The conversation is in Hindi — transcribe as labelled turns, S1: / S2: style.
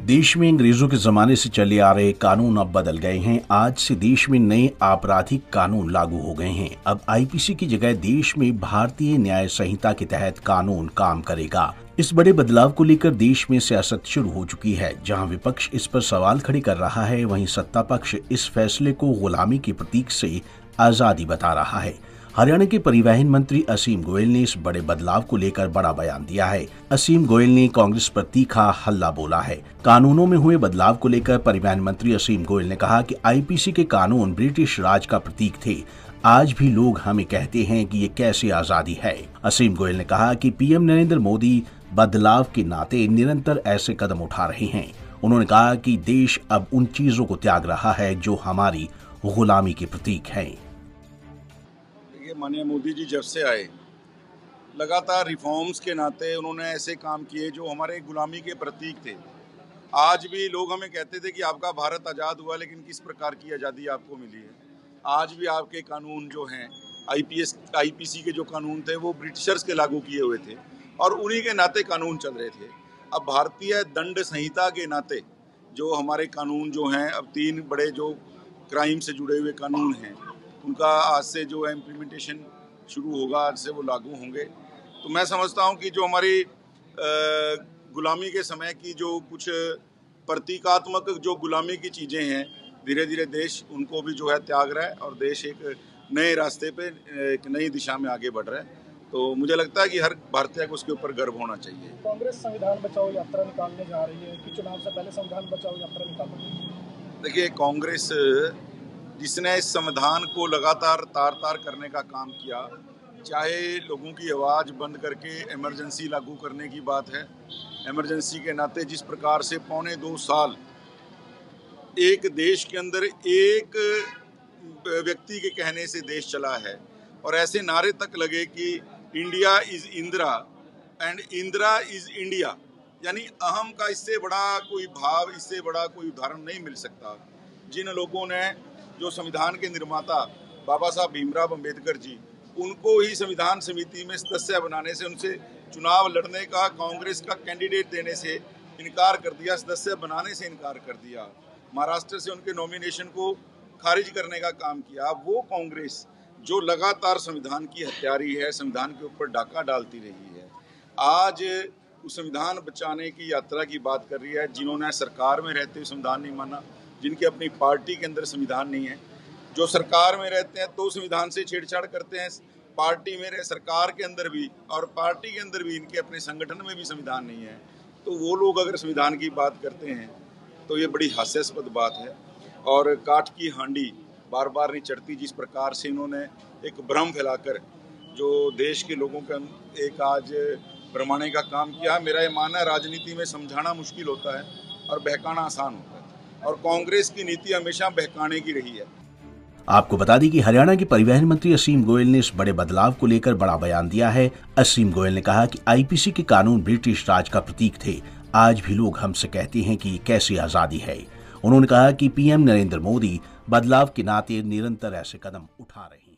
S1: देश में अंग्रेजों के जमाने से चले आ रहे कानून अब बदल गए हैं। आज से देश में नए आपराधिक कानून लागू हो गए हैं। अब आईपीसी की जगह देश में भारतीय न्याय संहिता के तहत कानून काम करेगा। इस बड़े बदलाव को लेकर देश में सियासत शुरू हो चुकी है। जहां विपक्ष इस पर सवाल खड़े कर रहा है, वहीं सत्ता पक्ष इस फैसले को गुलामी के प्रतीक से आजादी बता रहा है। हरियाणा के परिवहन मंत्री असीम गोयल ने इस बड़े बदलाव को लेकर बड़ा बयान दिया है। असीम गोयल ने कांग्रेस पर तीखा हल्ला बोला है। कानूनों में हुए बदलाव को लेकर परिवहन मंत्री असीम गोयल ने कहा कि आईपीसी के कानून ब्रिटिश राज का प्रतीक थे। आज भी लोग हमें कहते हैं कि ये कैसी आजादी है। असीम गोयल ने कहा कि पीएम नरेंद्र मोदी बदलाव के नाते निरंतर ऐसे कदम उठा रहे हैं। उन्होंने कहा कि देश अब उन चीजों को त्याग रहा है जो हमारी गुलामी के प्रतीक हैं।
S2: माननीय मोदी जी जब से आए, लगातार रिफॉर्म्स के नाते उन्होंने ऐसे काम किए जो हमारे गुलामी के प्रतीक थे। आज भी लोग हमें कहते थे कि आपका भारत आज़ाद हुआ, लेकिन किस प्रकार की आज़ादी आपको मिली है। आज भी आपके कानून जो हैं, आईपीसी के जो कानून थे वो ब्रिटिशर्स के लागू किए हुए थे और उन्हीं के नाते कानून चल रहे थे। अब भारतीय दंड संहिता के नाते जो हमारे कानून जो हैं, अब 3 बड़े जो क्राइम से जुड़े हुए कानून हैं, उनका आज से जो है इम्प्लीमेंटेशन शुरू होगा, आज से वो लागू होंगे। तो मैं समझता हूँ कि जो हमारी गुलामी के समय की जो कुछ प्रतीकात्मक जो गुलामी की चीज़ें हैं, धीरे धीरे देश उनको भी जो है त्याग रहा है और देश एक नए रास्ते पे एक नई दिशा में आगे बढ़ रहा है। तो मुझे लगता है कि हर भारतीय को उसके ऊपर गर्व होना चाहिए।
S3: कांग्रेस संविधान बचाओ यात्रा निकालने जा रही है कि चुनाव से पहले संविधान बचाओ यात्रा निकाल रही है?
S2: देखिए, कांग्रेस जिसने इस संविधान को लगातार तार करने का काम किया, चाहे लोगों की आवाज़ बंद करके इमरजेंसी लागू करने की बात है। इमरजेंसी के नाते जिस प्रकार से 2.25 साल एक देश के अंदर एक व्यक्ति के कहने से देश चला है और ऐसे नारे तक लगे कि India is Indira and Indira is India, यानी अहम का इससे बड़ा कोई भाव, इससे बड़ा कोई उदाहरण नहीं मिल सकता। जिन लोगों ने, जो संविधान के निर्माता बाबा साहब भीमराव अंबेडकर जी, उनको ही संविधान समिति में सदस्य बनाने से, उनसे चुनाव लड़ने का, कांग्रेस का कैंडिडेट देने से इनकार कर दिया, सदस्य बनाने से इनकार कर दिया, महाराष्ट्र से उनके नॉमिनेशन को खारिज करने का काम किया। वो कांग्रेस जो लगातार संविधान की हत्यारी है, संविधान के ऊपर डाका डालती रही है, आज उस संविधान बचाने की यात्रा की बात कर रही है। जिन्होंने सरकार में रहते हुए संविधान नहीं माना, जिनकी अपनी पार्टी के अंदर संविधान नहीं है, जो सरकार में रहते हैं तो संविधान से छेड़छाड़ करते हैं, पार्टी में सरकार के अंदर भी और पार्टी के अंदर भी, इनके अपने संगठन में भी संविधान नहीं है, तो वो लोग अगर संविधान की बात करते हैं तो ये बड़ी हास्यास्पद बात है। और काठ की हांडी बार बार नहीं चढ़ती, जिस प्रकार से इन्होंने एक भ्रम फैलाकर जो देश के लोगों का एक आज भ्रमाने का काम किया। मेरा ये मानना है, राजनीति में समझाना मुश्किल होता है और बहकाना आसान होता है, और कांग्रेस की नीति हमेशा बहकाने की रही है।
S1: आपको बता दें कि हरियाणा के परिवहन मंत्री असीम गोयल ने इस बड़े बदलाव को लेकर बड़ा बयान दिया है। असीम गोयल ने कहा कि आईपीसी के कानून ब्रिटिश राज का प्रतीक थे। आज भी लोग हमसे कहते हैं कि कैसी आजादी है। उन्होंने कहा कि पीएम नरेंद्र मोदी बदलाव के नाते निरंतर ऐसे कदम उठा रहे हैं।